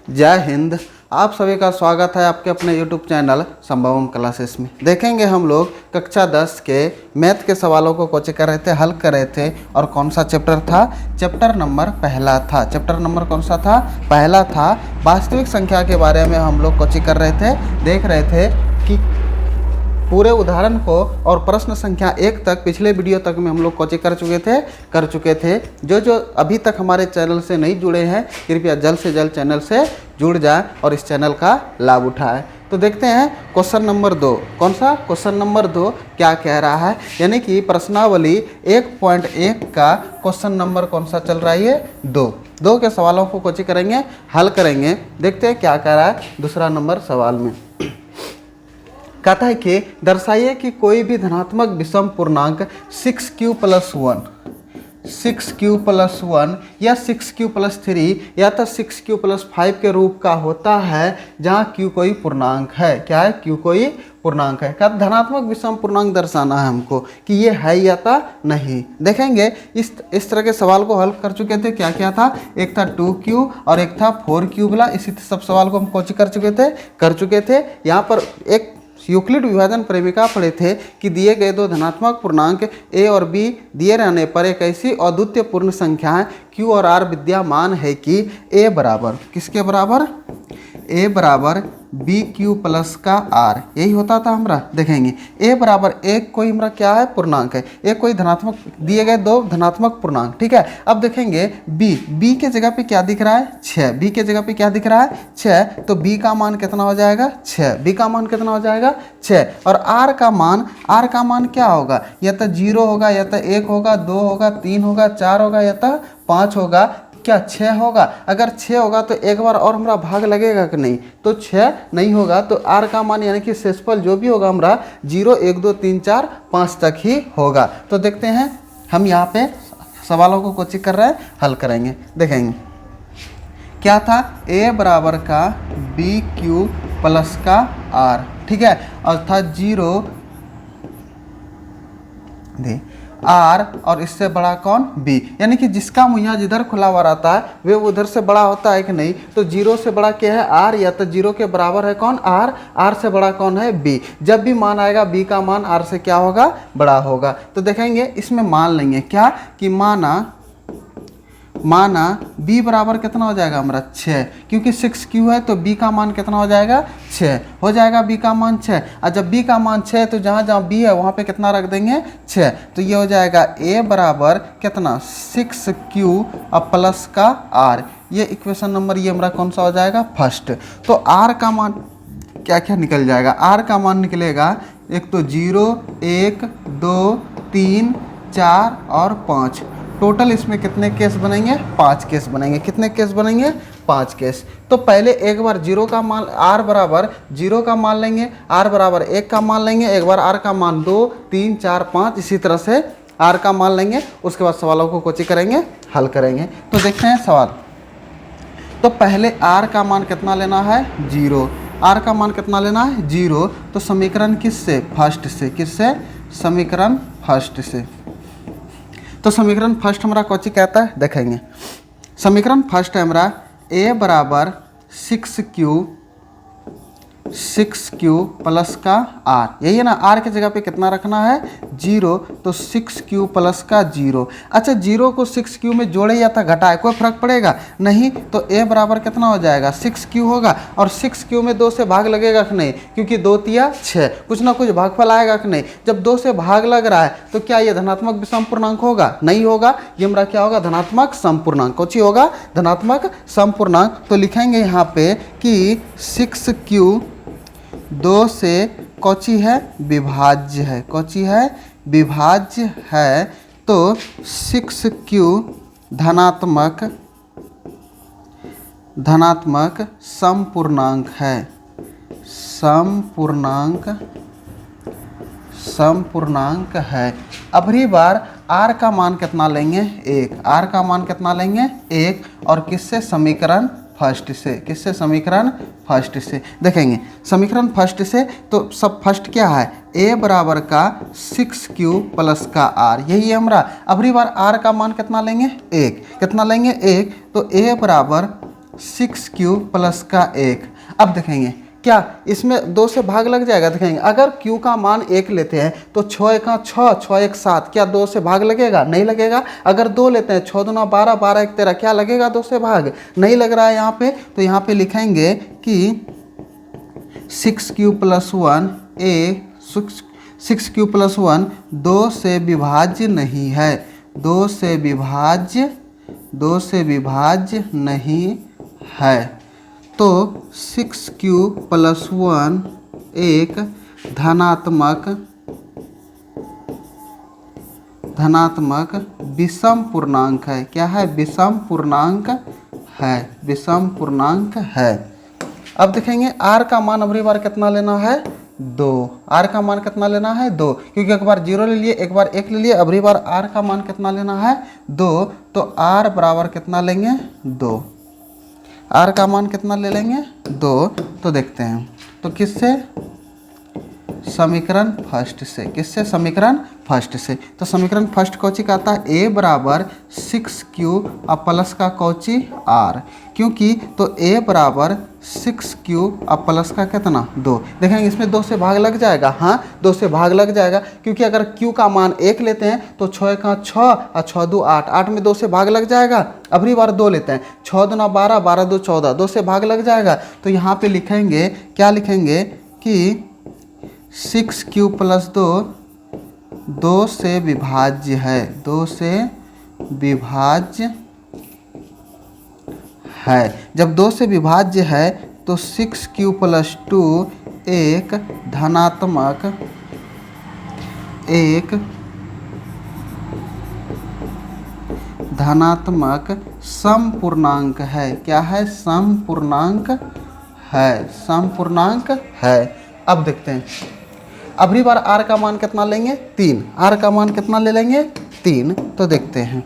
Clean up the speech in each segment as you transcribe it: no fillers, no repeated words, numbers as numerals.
जय हिंद। आप सभी का स्वागत है आपके अपने YouTube चैनल संभवम क्लासेस में। देखेंगे हम लोग कक्षा 10 के मैथ के सवालों को कोचिंग कर रहे थे, हल कर रहे थे। और कौन सा चैप्टर था? चैप्टर नंबर पहला था। चैप्टर नंबर कौन सा था? पहला था। वास्तविक संख्या के बारे में हम लोग कोचिंग कर रहे थे, देख रहे थे कि पूरे उदाहरण को और प्रश्न संख्या 1 तक पिछले वीडियो तक में हम लोग कोचिंग कर चुके थे। जो अभी तक हमारे चैनल से नहीं जुड़े हैं, कृपया जल्द से जल्द चैनल से जुड़ जाएं और इस चैनल का लाभ उठाएं। तो देखते हैं क्वेश्चन नंबर 2। कौन सा? क्वेश्चन नंबर 2 क्या कह रहा है? यानी कि प्रश्नावली 1.1 का क्वेश्चन नंबर कौन सा चल रहा है? ये 2 के सवालों को कोचिंग करेंगे, हल करेंगे। देखते हैं क्या कह रहा है दूसरा नंबर सवाल में। कहता है कि दर्शाइए कि कोई भी धनात्मक विषम पूर्णांक 6q + 1 या 6q + 3 या तो 6q + 5 के रूप का होता है जहाँ q कोई पूर्णांक है। क्या है? q कोई पूर्णांक है। क्या धनात्मक विषम पूर्णांक दर्शाना है हमको कि ये है या था नहीं। देखेंगे इस तरह के सवाल को हल कर चुके थे। क्या क्या था? एक था 2q और एक था 4q वाला। इसी सब सवाल को हम कोचिंग कर चुके थे। यहाँ पर एक यूक्लिड विभाजन प्रेमिका पढ़े थे कि दिए गए दो धनात्मक पूर्णांक a और b दिए रहने पर एक ऐसी अद्वितीय पूर्ण संख्या है q और r विद्यमान है कि a बराबर किसके बराबर? a बराबर bq + का r, यही होता था हमारा। देखेंगे a बराबर एक कोई हमारा क्या है? पूर्णांक है। एक कोई धनात्मक दिए गए दो धनात्मक पूर्णांक, ठीक है। अब देखेंगे b के जगह पे क्या दिख रहा है? 6। b के जगह पे क्या दिख रहा है? 6। तो b का मान कितना हो जाएगा? 6। b का मान कितना हो जाएगा? 6। और r का मान क्या होगा? या तो 0 होगा, या तो 1 होगा, 2 होगा, 3 होगा, 4 होगा, या तो 5 होगा। क्या 6 होगा? अगर 6 होगा तो एक बार और हमारा भाग लगेगा कि नहीं? तो 6 नहीं होगा। तो r का मान यानी कि शेषफल जो भी होगा हमारा 0, 1, 2, 3, 4, 5 तक ही होगा। तो देखते हैं हम यहाँ पे सवालों को कोचिंग कर रहे हैं, हल करेंगे। देखेंगे क्या था? a बराबर का bq + का r, ठीक है। और था 0 r और इससे बड़ा कौन? b, यानी कि जिसका मुहैया जिधर खुला हुआ रहता है वे उधर से बड़ा होता है कि नहीं? तो 0 से बड़ा क्या है? r, या तो 0 के बराबर है कौन? r से बड़ा कौन है? b। जब भी मान आएगा b का मान r से क्या होगा? बड़ा होगा। तो देखेंगे इसमें मान लेंगे क्या कि माना b बराबर कितना हो जाएगा हमारा? 6, क्योंकि 6q है तो b का मान कितना हो जाएगा? 6 हो जाएगा। b का मान 6। और जब b का मान 6 तो जहाँ जहाँ b है वहाँ पे कितना रख देंगे? 6। तो ये हो जाएगा a बराबर कितना? 6q + का r। ये इक्वेशन नंबर ये हमारा कौन सा हो जाएगा? फर्स्ट। तो r का मान क्या क्या निकल जाएगा? r का मान निकलेगा एक तो 0, 1, 2, 3, 4 और 5। टोटल इसमें कितने केस बनेंगे? 5 केस बनेंगे। कितने केस बनेंगे? 5 केस। तो पहले एक बार 0 का मान r बराबर 0 का मान लेंगे, r बराबर 1 का मान लेंगे, एक बार r का मान 2, 3, 4, 5, इसी तरह से r का मान लेंगे। उसके बाद सवालों को कोचिंग करेंगे, हल करेंगे। तो देखते हैं सवाल। तो पहले r का मान कितना लेना है? 0। r का मान कितना लेना है? 0। तो समीकरण किससे? फर्स्ट से। किससे? समीकरण फर्स्ट से। तो समीकरण फर्स्ट हमारा कोची कहता है, देखेंगे। समीकरण फर्स्ट है हमारा a बराबर 6q + का r, यही है ना। r के जगह पे कितना रखना है? 0। तो 6q + का 0। अच्छा 0 को 6q में जोड़े या था घटाए, कोई फर्क पड़ेगा नहीं। तो a बराबर कितना हो जाएगा? 6q होगा। और 6q में 2 से भाग लगेगा कि नहीं? क्योंकि 2 तिया 6, कुछ ना कुछ भागफल आएगा कि नहीं? जब 2 से भाग लग रहा है तो क्या ये धनात्मक विषम पूर्णांक होगा? नहीं होगा। ये हमारा क्या होगा? धनात्मक समपूर्णांक। कौन सी होगा? धनात्मक समपूर्णांक। तो लिखेंगे यहाँ पे कि 6q 2 से कौची है? विभाज्य है। कौची है? विभाज्य है। तो 6q धनात्मक समपूर्णांक है। समपूर्णांक है। अबरी बार r का मान कितना लेंगे? 1। r का मान कितना लेंगे? 1। और किससे? समीकरण फर्स्ट से। किससे? समीकरण फर्स्ट से। देखेंगे समीकरण फर्स्ट से तो सब फर्स्ट क्या है? a बराबर का 6q + का r, यही है हमारा। अबरी बार r का मान कितना लेंगे? 1। कितना लेंगे? 1। तो a बराबर 6q प्लस का 1। अब देखेंगे क्या इसमें 2 से भाग लग जाएगा। देखेंगे अगर q का मान 1 लेते हैं तो 6 1 6, 6 1 7, क्या 2 से भाग लगेगा? नहीं लगेगा। अगर 2 लेते हैं 6 2 12, 12 1 13, क्या लगेगा? 2 से भाग नहीं लग रहा है यहाँ पे। तो यहाँ पे लिखेंगे कि 6q प्लस 1 6q प्लस 1 2 से विभाज्य नहीं है, 2 से विभाज्य नहीं है। तो 6q प्लस 1 एक धनात्मक विषम पूर्णांक है। क्या है? विषम पूर्णांक है, विषम पूर्णांक है। अब देखेंगे r का मान अगली बार कितना लेना है? 2। r का मान कितना लेना है? 2, क्योंकि एक बार 0 ले लिए, एक बार 1 ले लिए, अगली बार r का मान कितना लेना है? 2। तो r बराबर कितना लेंगे? 2। r का मान कितना ले लेंगे? 2। तो देखते हैं तो किससे? समीकरण फर्स्ट से। किससे? समीकरण फर्स्ट से। तो समीकरण फर्स्ट कौची का आता है? a बराबर 6q अब प्लस का कौची r, क्योंकि तो a बराबर 6q अब प्लस का कितना? 2। देखेंगे इसमें 2 से भाग लग जाएगा। हाँ 2 से भाग लग जाएगा, क्योंकि अगर q का मान 1 लेते हैं तो 6 1 6 और 6 2 8, 8 में 2 से भाग लग जाएगा। अगली बार 2 लेते हैं, 6 2 12, 12 2 14, 2 से भाग लग जाएगा। तो यहाँ पे लिखेंगे, क्या लिखेंगे कि 6q प्लस 2 2 से विभाज्य है, 2 से विभाज्य है। जब 2 से विभाज्य है तो 6q प्लस 2 एक धनात्मक समपूर्णांक है। क्या है? समपूर्णांक है, समपूर्णांक है। अब देखते हैं अगली बार r का मान कितना लेंगे? 3। r का मान कितना ले लेंगे? 3। तो देखते हैं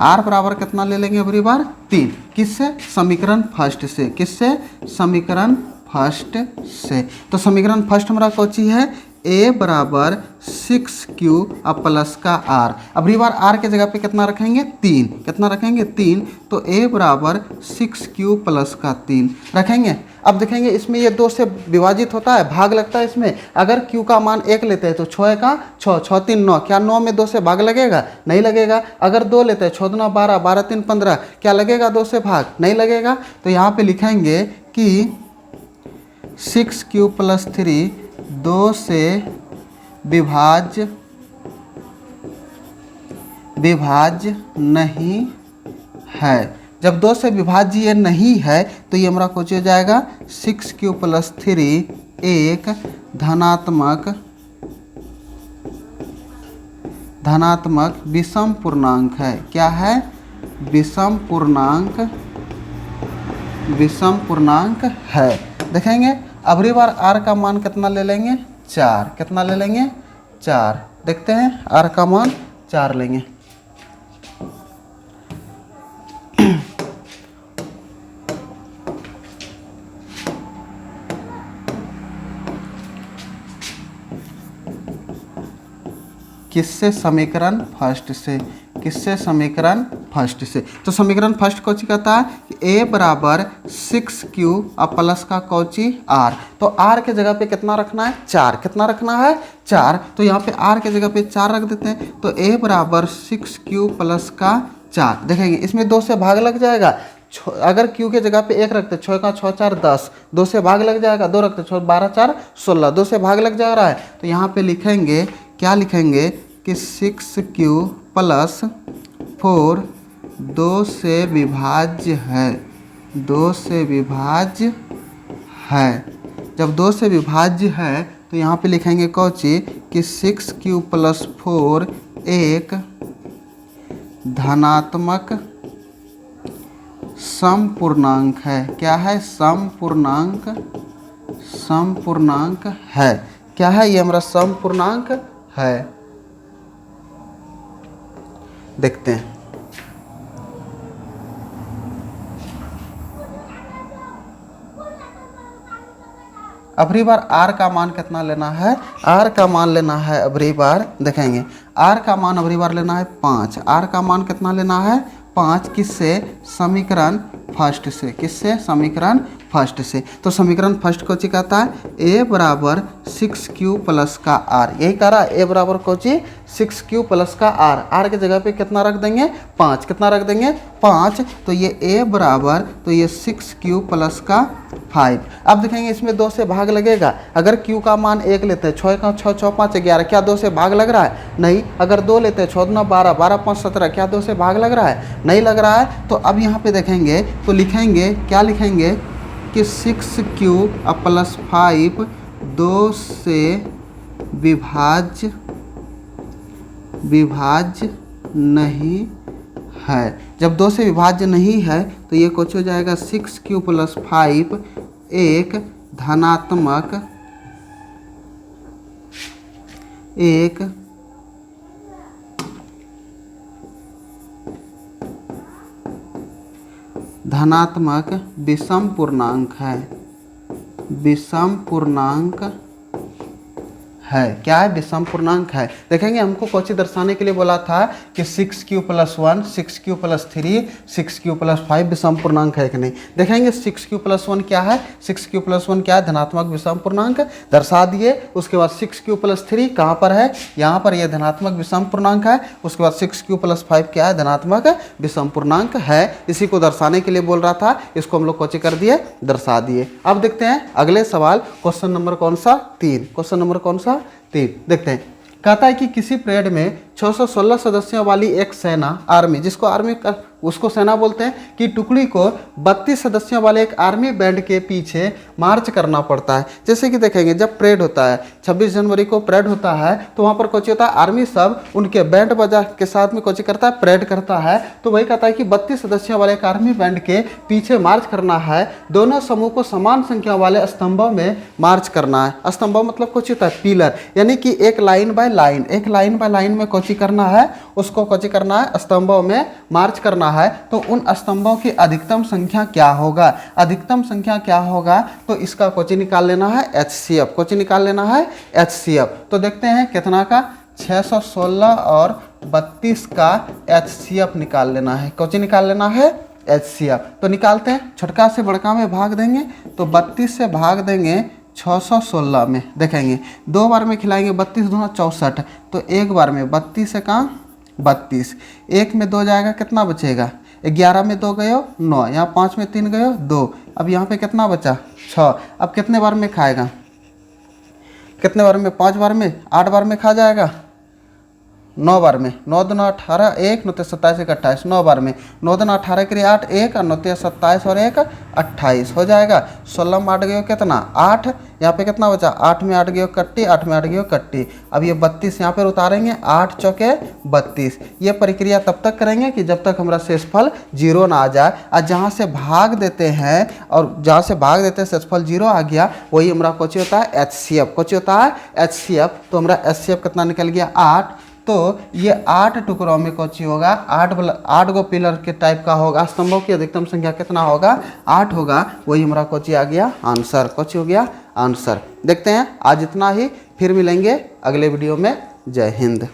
r बराबर कितना ले लेंगे अगली बार? 3। किससे? समीकरण फर्स्ट से। किससे? समीकरण फर्स्ट से। तो समीकरण फर्स्ट हमारा कौची है? a बराबर 6q अब प्लस का r। अगली बार r के जगह पे कितना रखेंगे? 3। कितना रखेंगे? 3। तो a बराबर 6q प्लस का 3 रखेंगे। अब देखेंगे इसमें ये 2 से विभाजित होता है, भाग लगता है इसमें। अगर q का मान 1 लेते हैं तो 6 1 6, 6 3 9, क्या 9 में 2 से भाग लगेगा? नहीं लगेगा। अगर 2 लेते हैं 6 2 12, 12 3 15, क्या लगेगा? 2 से भाग नहीं लगेगा। तो यहाँ पे लिखेंगे कि 6q प्लस 3 2 से विभाज्य नहीं है। जब 2 से विभाज्य ये नहीं है तो ये हमारा कुछ हो जाएगा 6q प्लस 3 एक धनात्मक विषम पूर्णांक है। क्या है? विषम पूर्णांक है। देखेंगे अगली बार r का मान कितना ले लेंगे? 4। कितना ले लेंगे? 4। देखते हैं r का मान 4 लेंगे। किससे? समीकरण फर्स्ट से। किससे? समीकरण फर्स्ट से। तो समीकरण फर्स्ट कौची कहता है कि a बराबर 6q अब प्लस का कौची r। तो r के जगह पे कितना रखना है? 4। कितना रखना है? 4। तो यहाँ पे r के जगह पे 4 रख देते हैं। तो a बराबर 6q प्लस का 4। देखेंगे इसमें 2 से भाग लग जाएगा। अगर q के जगह पे 1 रखते 6 1 6 4 10, 2 से भाग लग जाएगा। 2 रखते 12 4 16, 2 से भाग लग जा रहा है। तो यहाँ पे लिखेंगे, क्या लिखेंगे कि 6q प्लस 4 2 से विभाज्य है, 2 से विभाज्य है। जब 2 से विभाज्य है तो यहाँ पे लिखेंगे कौची कि 6q प्लस 4 एक धनात्मक समपूर्णांक है। क्या है? समपूर्णांक है। क्या है? ये हमारा समपूर्णांक है। देखते हैं अगली बार r का मान कितना लेना है? r का मान लेना है अगली बार, देखेंगे r का मान अगली बार लेना है 5। r का मान कितना लेना है? 5 किससे, समीकरण फर्स्ट से, किससे, समीकरण फर्स्ट से। तो समीकरण फर्स्ट को कहता है a बराबर 6q प्लस का r, यही कह रहा है a बराबर कोची 6q प्लस का r के जगह पे कितना रख देंगे 5, कितना रख देंगे 5, तो ये a बराबर, तो ये 6q प्लस का 5। अब देखेंगे इसमें 2 से भाग लगेगा, अगर q का मान 1 लेते हैं, 6 का 6 6 5 11, क्या 2 से भाग लग रहा है, नहीं। अगर 2 लेते हैं, 6 2 12 12 5 17, क्या 2 से भाग लग रहा है, नहीं लग रहा है। तो अब यहाँ पे देखेंगे तो लिखेंगे, क्या लिखेंगे कि 6q प्लस 5 2 से विभाज्य नहीं है। जब 2 से विभाज्य नहीं है तो ये कुछ हो जाएगा 6q प्लस 5 एक धनात्मक विषम पूर्णांक है, विषम पूर्णांक है। क्या है, विषम पूर्णांक है। देखेंगे हमको कोची दर्शाने के लिए बोला था कि 6q plus 1, 6q plus 3, 6q plus 5 विषम पूर्णांक है कि नहीं। देखेंगे 6q प्लस 1 क्या है, 6q प्लस 1 क्या है, धनात्मक विषम पूर्णांक दर्शा दिए। उसके बाद 6q प्लस 3 कहाँ पर है, यहाँ पर यह धनात्मक विषम पूर्णांक है। उसके बाद 6q प्लस 5 क्या है, धनात्मक विषम पूर्णांक है। इसी को दर्शाने के लिए बोल रहा था, इसको हम लोग कोची कर दिए, दर्शा दिए। अब देखते हैं अगले सवाल, क्वेश्चन नंबर कौन सा 3, क्वेश्चन नंबर कौन सा 3 देखते हैं। कहता है कि किसी परेड में 616 सदस्यों वाली एक सेना, आर्मी, जिसको आर्मी उसको सेना बोलते हैं, कि टुकड़ी को 32 सदस्यों वाले एक आर्मी बैंड के पीछे मार्च करना पड़ता है। जैसे कि देखेंगे जब परेड होता है, 26 जनवरी को परेड होता है, तो वहाँ पर कोची होता है, आर्मी सब उनके बैंड बजा के साथ में कोची करता है, परेड करता है। तो वही कहता है कि 32 सदस्यों वाले एक आर्मी बैंड के पीछे मार्च करना है। दोनों समूह को समान संख्या वाले स्तंभों में मार्च करना है। स्तंभों मतलब कोची होता है, पिलर, यानी कि एक लाइन बाय लाइन, एक लाइन बाय लाइन में कोची करना है, उसको कोची करना है, स्तंभों में मार्च करना है। तो उन स्तंभों की अधिकतम संख्या क्या होगा, अधिकतम संख्या क्या होगा, तो इसका कोची निकाल लेना है HCF, कोची निकाल लेना है HCF। तो देखते हैं कितना का, 616 और 32 का HCF निकाल लेना है, कोची निकाल लेना है HCF। तो निकालते हैं, छोटका से बड़का में भाग देंगे, तो 32 से भाग देंगे 616 में। देखेंगे 2 बार में खिलाएंगे, 32 दूना 64, तो एक बार में 32 से कहाँ 32, 1 में 2 जाएगा, कितना बचेगा, 11 में 2 गए 9, यहाँ 5 में 3 गए 2, अब यहाँ पे कितना बचा 6। अब कितने बार में खाएगा, कितने बार में, 5 बार में, 8 बार में खा जाएगा, 9 बार में, 9 दूना 18, 1 9 27 1 28, 9 बार में, 9 दूना 18 के लिए 8, 1 और 9 27 और 1 28 हो जाएगा। 16 में 8 गए कितना 8, यहाँ पे कितना बचा, 8 में 8 गए कट्टी, 8 में 8 गए कट्टी। अब ये 32 यहाँ पर उतारेंगे, 8 चौके 32। ये प्रक्रिया तब तक करेंगे कि जब तक हमारा शेषफल 0 ना आ जाए। और जहाँ से भाग देते हैं, और जहाँ से भाग देते हैं शेषफल 0 आ गया, वही हमारा कोची होता है HCF, कोची होता है HCF। तो हमारा HCF कितना निकल गया 8। तो ये 8 टुकड़ों में कोची होगा, 8 गो पिलर के टाइप का होगा। स्तंभों की अधिकतम संख्या कितना होगा, 8 होगा। वही हमारा कोची आ गया आंसर, कोची हो गया आंसर। देखते हैं आज इतना ही, फिर मिलेंगे अगले वीडियो में। जय हिंद।